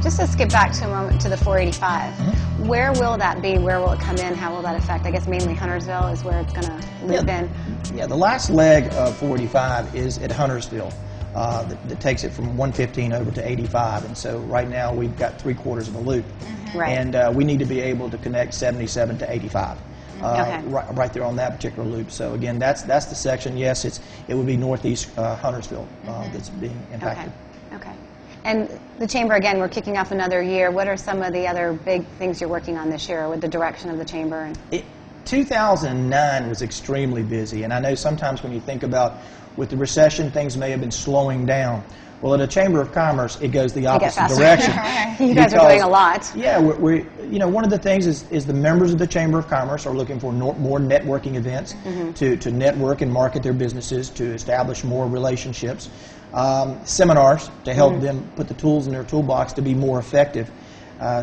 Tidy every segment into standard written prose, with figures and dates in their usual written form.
Just to skip back to a moment to the 485, where will that be? Where will it come in? How will that affect? I guess mainly Huntersville is where it's going to loop in. Yeah, the last leg of 485 is at Huntersville. That takes it from 115 over to 85, and so right now we've got 3/4 of a loop, and we need to be able to connect 77 to 85. Right there on that particular loop. So again, that's the section. Yes, it would be northeast Huntersville that's being impacted. Okay. And the chamber, again, we're kicking off another year. What are some of the other big things you're working on this year with the direction of the chamber? 2009 was extremely busy, and I know sometimes when you think about with the recession, things may have been slowing down. Well, at a Chamber of Commerce, it goes the opposite direction. You guys are doing a lot. Yeah, one of the things is the members of the Chamber of Commerce are looking for more networking events to network and market their businesses, to establish more relationships, seminars to help them put the tools in their toolbox to be more effective.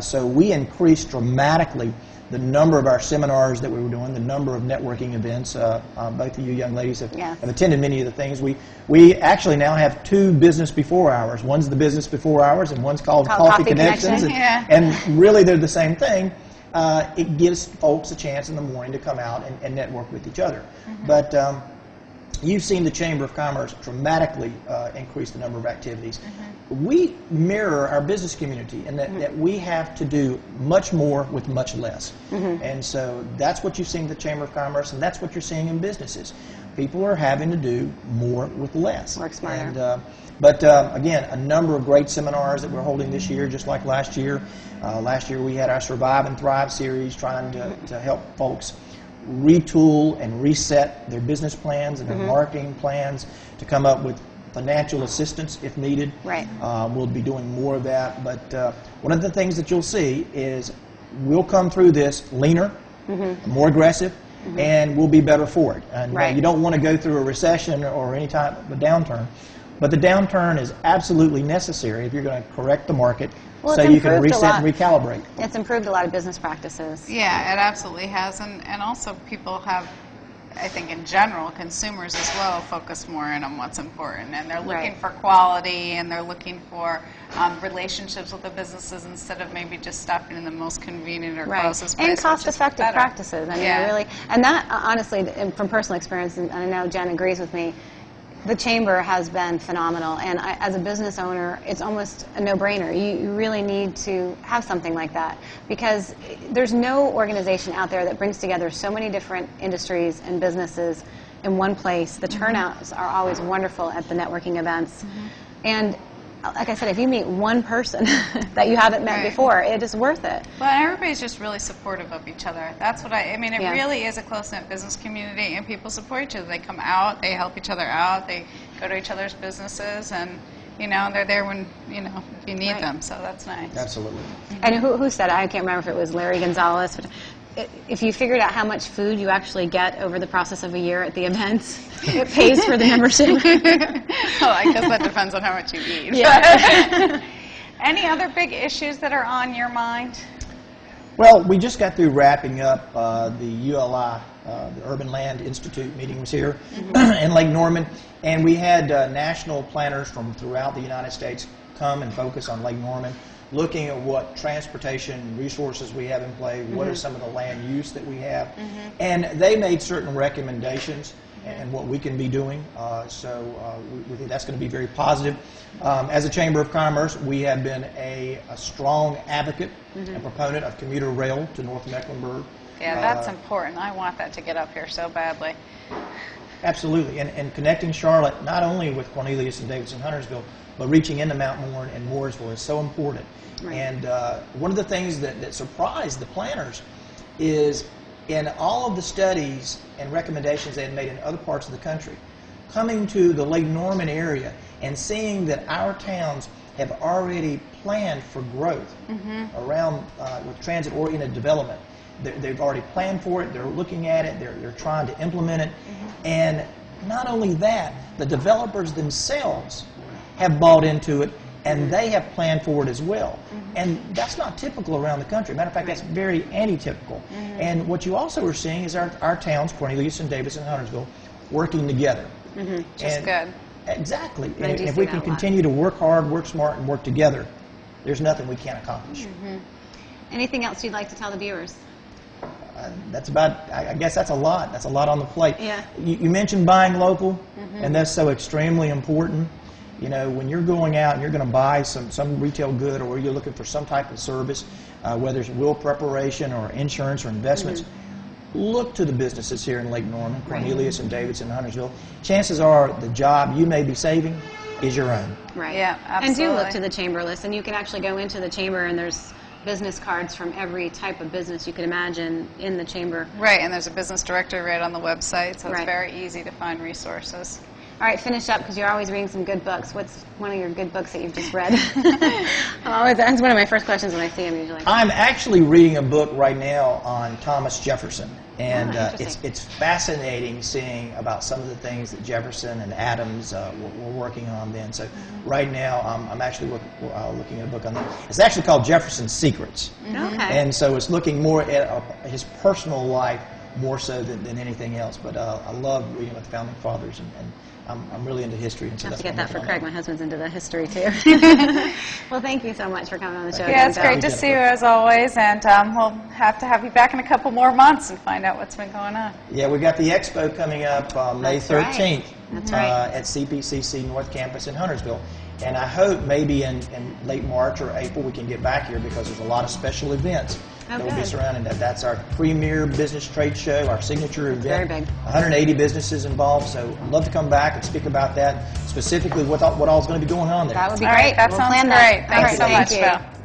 So we increased dramatically the number of our seminars that we were doing, the number of networking events. Both of you young ladies have attended many of the things. We actually now have 2 business before hours. One's the business before hours, and one's called Coffee Connections. And really they're the same thing. It gives folks a chance in the morning to come out and network with each other. But you've seen the Chamber of Commerce dramatically increase the number of activities. We mirror our business community in that we have to do much more with much less. And so that's what you've seen in the Chamber of Commerce, and that's what you're seeing in businesses. People are having to do more with less. Work smarter. And, but again, a number of great seminars that we're holding this year, just like last year. Last year we had our Survive and Thrive series trying to help folks retool and reset their business plans and their marketing plans to come up with financial assistance if needed. We'll be doing more of that, but one of the things that you'll see is we'll come through this leaner, more aggressive, and we'll be better for it. And you don't want to go through a recession or any type of a downturn, but the downturn is absolutely necessary if you're going to correct the market. Well, so you can reset and recalibrate. It's improved a lot of business practices. Yeah, it absolutely has. And also people have, I think in general, consumers as well, focus more in on what's important. And they're looking for quality, and they're looking for relationships with the businesses instead of maybe just stopping in the most convenient or closest place. And cost-effective practices. I mean, really, and that, honestly, from personal experience, and I know Jen agrees with me, the Chamber has been phenomenal, and as a business owner, it's almost a no-brainer. You really need to have something like that, because there's no organization out there that brings together so many different industries and businesses in one place. The turnouts are always wonderful at the networking events. And like I said, if you meet one person that you haven't met before, it is worth it. Well, everybody's just really supportive of each other. That's what I mean, it really is a close-knit business community, and people support each other. They come out, they help each other out, they go to each other's businesses, and they're there when you need them. So that's nice. Absolutely. And who said it? I can't remember if it was Larry Gonzalez. But if you figured out how much food you actually get over the process of a year at the events, it pays for the membership. Well, I guess that depends on how much you eat. Yeah. Any other big issues that are on your mind? Well, we just got through wrapping up the ULI, the Urban Land Institute meeting was here in Lake Norman, and we had national planners from throughout the United States come and focus on Lake Norman, looking at what transportation resources we have in play, what are some of the land use that we have, and they made certain recommendations and what we can be doing. So we think that's going to be very positive. As a Chamber of Commerce, we have been a strong advocate and proponent of commuter rail to North Mecklenburg. Yeah, that's important. I want that to get up here so badly. Absolutely, and connecting Charlotte not only with Cornelius and Davidson Huntersville, but reaching into Mount Moore and Mooresville is so important. And one of the things that surprised the planners is in all of the studies and recommendations they had made in other parts of the country, coming to the Lake Norman area and seeing that our towns have already planned for growth around with transit-oriented development. They've already planned for it, they're looking at it, they're trying to implement it, and not only that, the developers themselves have bought into it, and they have planned for it as well. And that's not typical around the country. Matter of fact, that's very anti-typical. And what you also are seeing is our towns, Cornelius and Davidson and Huntersville, working together. Just good. Exactly. And if we can continue to work hard, work smart, and work together, there's nothing we can't accomplish. Anything else you'd like to tell the viewers? That's about, I guess that's a lot. That's a lot on the plate. Yeah. You mentioned buying local, and that's so extremely important. You know, when you're going out and you're going to buy some retail good, or you're looking for some type of service, whether it's will preparation or insurance or investments, look to the businesses here in Lake Norman, Cornelius and Davidson, Huntersville. Chances are the job you may be saving is your own. Right. Yeah, absolutely. And do look to the chamber list, and you can actually go into the chamber, and there's business cards from every type of business you could imagine in the chamber. Right, and there's a business directory right on the website, so it's Right. very easy to find resources. All right, finish up, because you're always reading some good books. What's one of your good books that you've just read? That's one of my first questions when I see him usually. I'm actually reading a book right now on Thomas Jefferson, and interesting. it's fascinating seeing about some of the things that Jefferson and Adams were working on then. So right now I'm actually looking at a book on that. It's actually called Jefferson's Secrets, Okay. and so it's looking more at his personal life more so than anything else. But I love reading about the Founding Fathers, and I'm really into history. And so I have that's to get what that I'm for working Craig. on. My husband's into the history, too. Well, thank you so much for coming on the show. Yeah, it's again, great Bill. to see you as always, and we'll have to have you back in a couple more months and find out what's been going on. Yeah, we got the expo coming up May That's right. 13th That's right. at CPCC North Campus in Huntersville. And I hope maybe in late March or April we can get back here, because there's a lot of special events that will be good. surrounding that. That's our premier business trade show, our signature event. Very big. 180 businesses involved, so I'd love to come back and speak about that, specifically what all's going to be going on there. That would be All great. right, that We'll sounds plan great. that. Thanks so Thank much, you. Bill.